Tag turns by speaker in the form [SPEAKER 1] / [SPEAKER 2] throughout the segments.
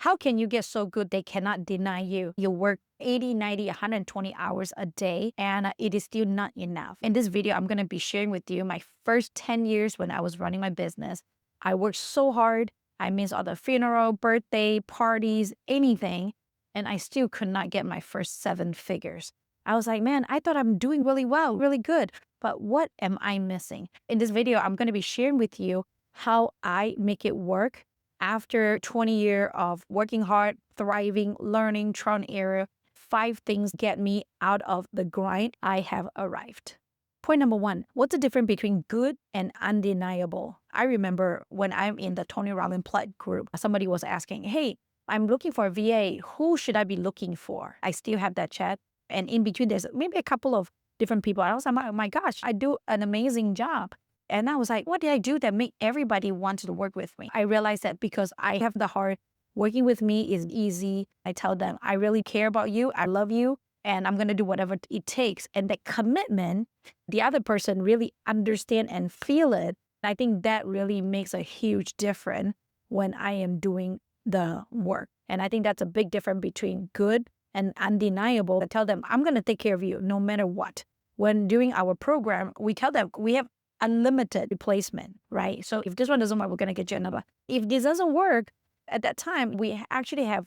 [SPEAKER 1] How can you get so good they cannot deny you? You work 80, 90, 120 hours a day, and it is still not enough. In this video, I'm going to be sharing with you my first 10 years when I was running my business. I worked so hard. I missed all the funeral, birthday, parties, anything, and I still could not get my first 7 figures. I was like, man, I thought I'm doing really well, really good, but what am I missing? In this video, I'm going to be sharing with you how I make it work after 20 years of working hard, thriving, learning, trial and error. 5 things get me out of the grind. I have arrived. Point number 1, what's the difference between good and undeniable? I remember when I'm in the Tony Robbins Plot group, somebody was asking, hey, I'm looking for a VA. Who should I be looking for? I still have that chat. And in between, there's maybe a couple of different people. I was like, oh my gosh, I do an amazing job. And I was like, what did I do that made everybody want to work with me? I realized that because I have the heart, working with me is easy. I tell them, I really care about you. I love you. And I'm going to do whatever it takes. And that commitment, the other person really understand and feel it. I think that really makes a huge difference when I am doing the work. And I think that's a big difference between good and undeniable. I tell them, I'm going to take care of you no matter what. When doing our program, we tell them we have unlimited replacement, right? So if this one doesn't work, we're going to get you another. If this doesn't work, at that time, we actually have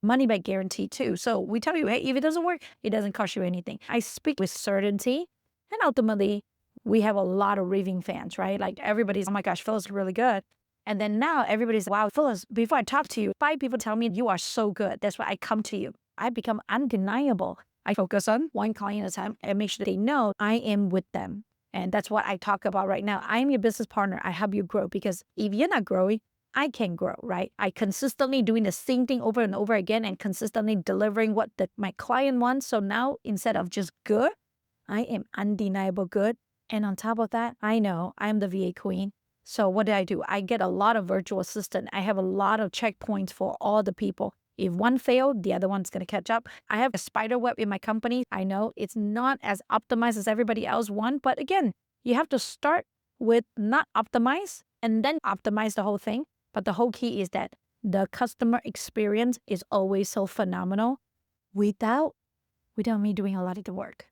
[SPEAKER 1] money back guarantee too. So we tell you, hey, if it doesn't work, it doesn't cost you anything. I speak with certainty, and ultimately, we have a lot of raving fans, right? Like everybody's, oh my gosh, Phyllis is really good. And then now everybody's, wow, Phyllis, before I talk to you, 5 people tell me you are so good. That's why I come to you. I become undeniable. I focus on one client at a time and make sure they know I am with them. And that's what I talk about right now. I am your business partner. I help you grow, because if you're not growing, I can grow, right? I consistently doing the same thing over and over again and consistently delivering what my client wants. So now instead of just good, I am undeniable good. And on top of that, I know I'm the VA queen. So what do? I get a lot of virtual assistant. I have a lot of checkpoints for all the people. If one failed, the other one's going to catch up. I have a spider web in my company. I know it's not as optimized as everybody else wants, but again, you have to start with not optimize and then optimize the whole thing. But the whole key is that the customer experience is always so phenomenal without me doing a lot of the work.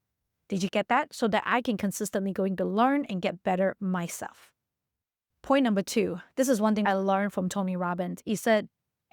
[SPEAKER 1] Did you get that? So that I can consistently going to learn and get better myself. Point number 2, this is one thing I learned from Tony Robbins. He said,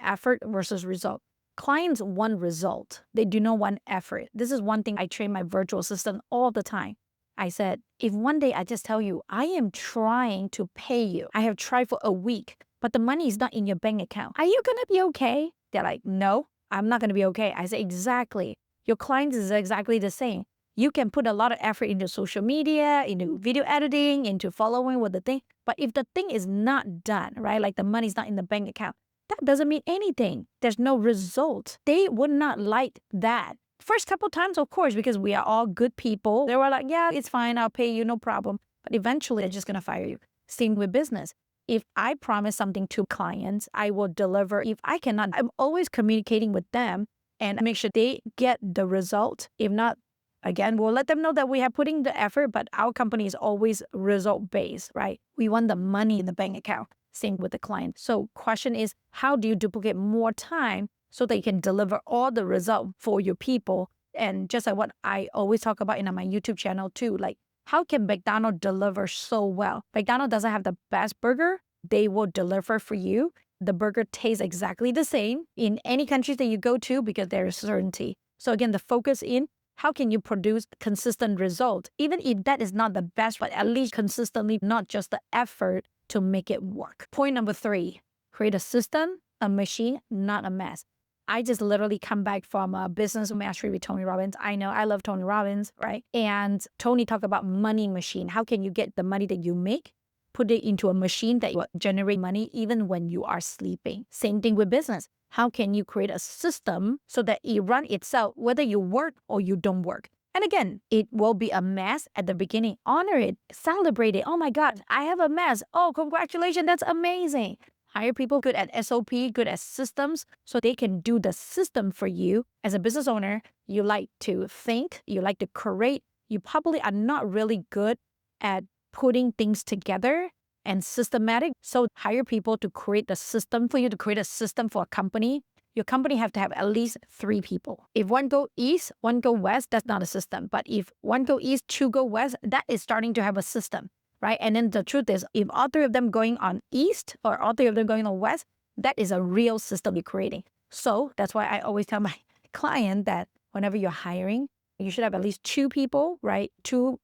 [SPEAKER 1] effort versus result. Clients want result. They do not want effort. This is one thing I train my virtual assistant all the time. I said, if one day I just tell you, I am trying to pay you. I have tried for a week, but the money is not in your bank account. Are you going to be okay? They're like, no, I'm not going to be okay. I say, exactly. Your clients is exactly the same. You can put a lot of effort into social media, into video editing, into following with the thing. But if the thing is not done, right, like the money's not in the bank account, that doesn't mean anything. There's no result. They would not like that. First couple times, of course, because we are all good people. They were like, yeah, it's fine. I'll pay you, no problem. But eventually, they're just going to fire you. Same with business. If I promise something to clients, I will deliver. If I cannot, I'm always communicating with them and make sure they get the result. If not, again, we'll let them know that we have putting the effort, but our company is always result-based, right? We want the money in the bank account. Same with the client. So question is, how do you duplicate more time so that you can deliver all the result for your people? And just like what I always talk about in my YouTube channel too, like how can McDonald's deliver so well? McDonald's doesn't have the best burger. They will deliver for you. The burger tastes exactly the same in any country that you go to because there is certainty. So again, the focus in how can you produce consistent result? Even if that is not the best, but at least consistently, not just the effort to make it work. Point number 3, create a system, a machine, not a mess. I just literally come back from a business mastery with Tony Robbins. I know I love Tony Robbins, right? And Tony talked about money machine. How can you get the money that you make, put it into a machine that will generate money even when you are sleeping? Same thing with business. How can you create a system so that it runs itself, whether you work or you don't work? And again, it will be a mess at the beginning. Honor it, celebrate it. Oh my God, I have a mess. Oh, congratulations, that's amazing. Hire people good at SOP, good at systems, so they can do the system for you. As a business owner, you like to think, you like to create. You probably are not really good at putting things together and systematic. So hire people to create the system for you, to create a system for a company. your company have to have at least 3 people. If one go east, one go west, that's not a system. But if one go east, 2 go west, that is starting to have a system, right? And then the truth is, if all 3 of them going on east or all 3 of them going on west, that is a real system you're creating. So that's why I always tell my client that whenever you're hiring, you should have at least 2 people, right?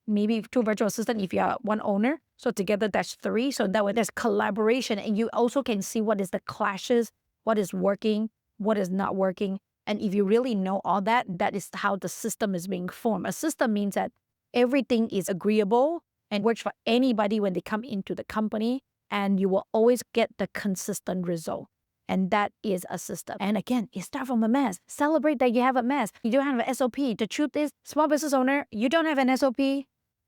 [SPEAKER 1] Maybe 2 virtual assistants if you're one owner. So together that's 3. So that way there's collaboration, and you also can see what is the clashes, what is working, what is not working. And if you really know all that, that is how the system is being formed. A system means that everything is agreeable and works for anybody when they come into the company, and you will always get the consistent result. And that is a system. And again, you start from a mess. Celebrate that you have a mess. You don't have an SOP. The truth is, small business owner, you don't have an SOP.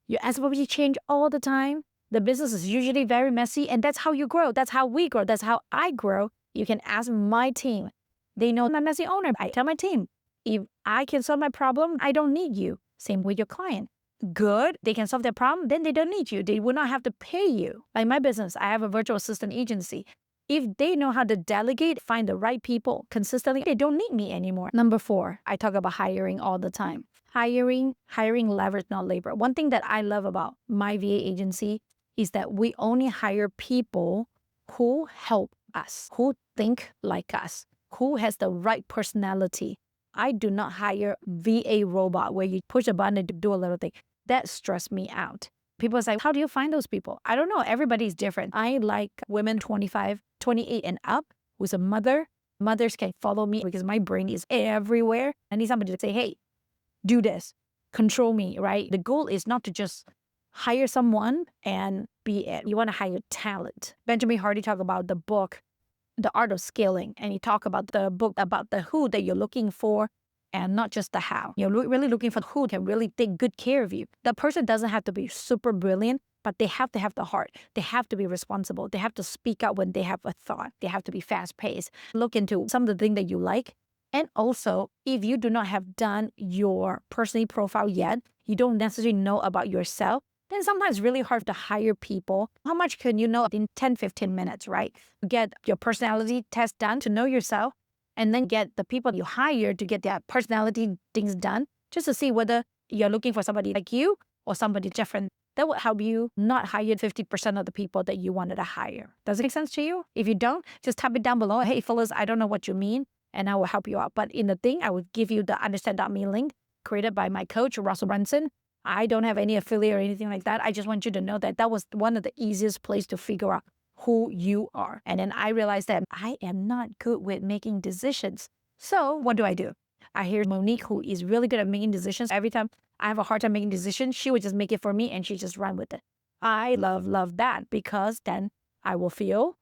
[SPEAKER 1] Your SOP change all the time. The business is usually very messy, and that's how you grow. That's how we grow. That's how I grow. You can ask my team. They know I'm a messy owner. I tell my team, if I can solve my problem, I don't need you. Same with your client. Good, they can solve their problem, then they don't need you. They will not have to pay you. Like my business, I have a virtual assistant agency. If they know how to delegate, find the right people consistently, they don't need me anymore. Number 4, I talk about hiring all the time. Hiring leverage, not labor. One thing that I love about my VA agency is that we only hire people who help us, who think like us, who has the right personality. I do not hire VA robot where you push a button to do a little thing. That stressed me out. People say, how do you find those people? I don't know. Everybody's different. I like women 25, 28 and up who's a mother. Mothers can follow me because my brain is everywhere. I need somebody to say, hey, do this, control me, right? The goal is not to just hire someone and be it. You want to hire talent. Benjamin Hardy talked about the book, The Art of Scaling, and he talked about the book about the who that you're looking for and not just the how. You're really looking for who can really take good care of you. The person doesn't have to be super brilliant, but they have to have the heart. They have to be responsible. They have to speak up when they have a thought. They have to be fast-paced. Look into some of the things that you like. And also, if you do not have done your personality profile yet, you don't necessarily know about yourself, then sometimes it's really hard to hire people. How much can you know in 10, 15 minutes, right? Get your personality test done to know yourself, and then get the people you hire to get their personality things done, just to see whether you're looking for somebody like you or somebody different. That will help you not hire 50% of the people that you wanted to hire. Does it make sense to you? If you don't, just type it down below. Hey, Phyllis, I don't know what you mean, and I will help you out. But in the thing, I will give you the understand.me link created by my coach, Russell Brunson. I don't have any affiliate or anything like that. I just want you to know that that was one of the easiest places to figure out who you are. And then I realized that I am not good with making decisions. So what do? I hear Monique, who is really good at making decisions. Every time I have a hard time making decisions, she would just make it for me and she just run with it. I love that because then I will feel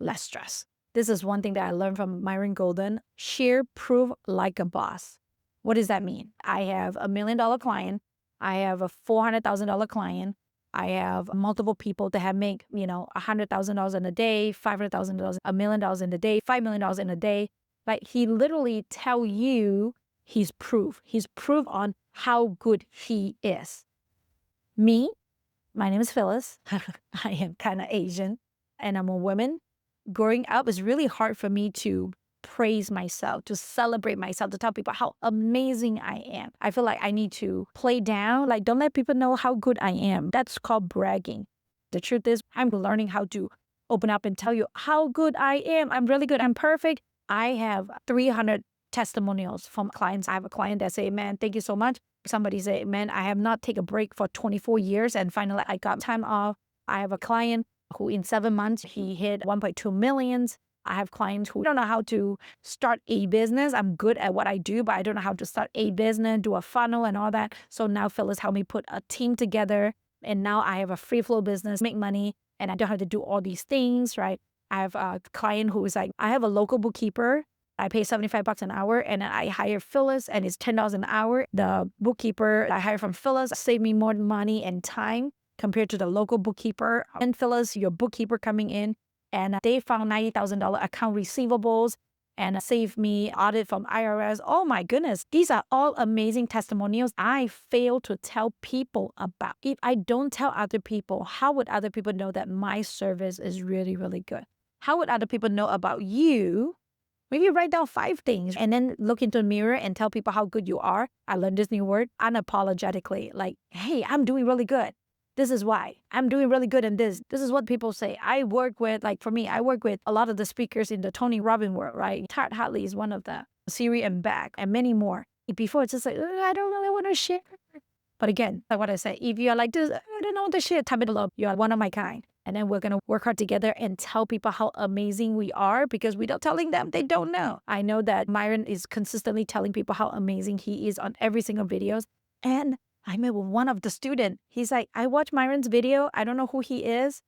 [SPEAKER 1] less stress. This is one thing that I learned from Myron Golden. Share proof like a boss. What does that mean? I have $1 million client. I have a $400,000 client. I have multiple people that have make, $100,000 in a day, $500,000, $1 million in a day, $5 million in a day. Like he literally tell you his proof. His proof on how good he is. Me, my name is Phyllis. I am kind of Asian and I'm a woman. Growing up, it's really hard for me to praise myself, to celebrate myself, to tell people how amazing I am. I feel like I need to play down, like don't let people know how good I am. That's called bragging. The truth is, I'm learning how to open up and tell you how good I am. I'm really good. I'm perfect. I have 300 testimonials from clients. I have a client that say, man, thank you so much. Somebody say, man, I have not taken a break for 24 years and finally I got time off. I have a client who in 7 months, he hit 1.2 million. I have clients who don't know how to start a business. I'm good at what I do, but I don't know how to start a business, do a funnel and all that. So now Phyllis helped me put a team together. And now I have a free flow business, make money, and I don't have to do all these things, right? I have a client who is like, I have a local bookkeeper. I pay $75 an hour and I hire Phyllis and it's $10 an hour. The bookkeeper I hire from Phyllis saved me more money and time compared to the local bookkeeper. And Phyllis, your bookkeeper coming in, and they found $90,000 account receivables and saved me audit from IRS. Oh my goodness. These are all amazing testimonials I fail to tell people about. If I don't tell other people, how would other people know that my service is really, really good? How would other people know about you Maybe write down 5 things and then look into the mirror and tell people how good you are. I learned this new word, unapologetically. Like, hey, I'm doing really good. This is why. I'm doing really good in this. This is what people say. I work with, like for me, I work with a lot of the speakers in the Tony Robbins world, right? Tart Hartley is one of them. Siri and Beck and many more. Before it's just like, I don't really want to share. But again, like what I said, if you're like this, I don't know what the shit, type it below. You're one of my kind. And then we're going to work hard together and tell people how amazing we are, because without telling them, they don't know. I know that Myron is consistently telling people how amazing he is on every single videos. And I met with one of the student. He's like, I watched Myron's video. I don't know who he is,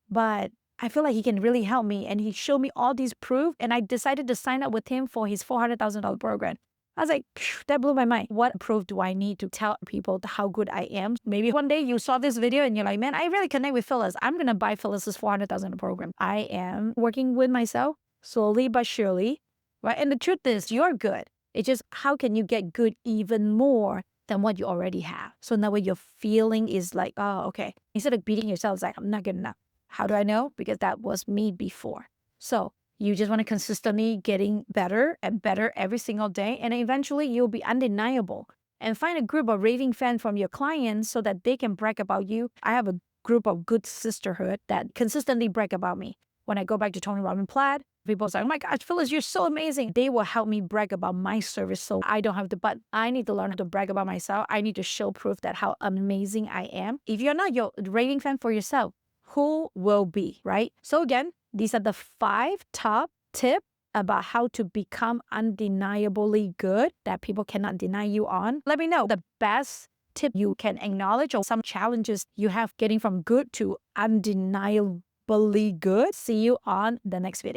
[SPEAKER 1] but I feel like he can really help me. And he showed me all these proof. And I decided to sign up with him for his $400,000 program. I was like, that blew my mind. What proof do I need to tell people how good I am? Maybe one day you saw this video and you're like, man, I really connect with Phyllis. I'm going to buy Phyllis's $400,000 program. I am working with myself slowly but surely, right? And the truth is, you're good. It's just, how can you get good even more than what you already have? So now when your feeling is like, oh, okay. Instead of beating yourself, it's like, I'm not good enough. How do I know? Because that was me before. So you just want to consistently getting better and better every single day. And eventually you'll be undeniable. And find a group of raving fans from your clients so that they can brag about you. I have a group of good sisterhood that consistently brag about me. When I go back to Tony Robbins Plaid, people say, oh my gosh, Phyllis, you're so amazing. They will help me brag about my service so I don't have to, but I need to learn how to brag about myself. I need to show proof that how amazing I am. If you're not your raving fan for yourself, who will be, right? So again, these are the 5 top tips about how to become undeniably good that people cannot deny you on. Let me know the best tip you can acknowledge or some challenges you have getting from good to undeniably good. See you on the next video.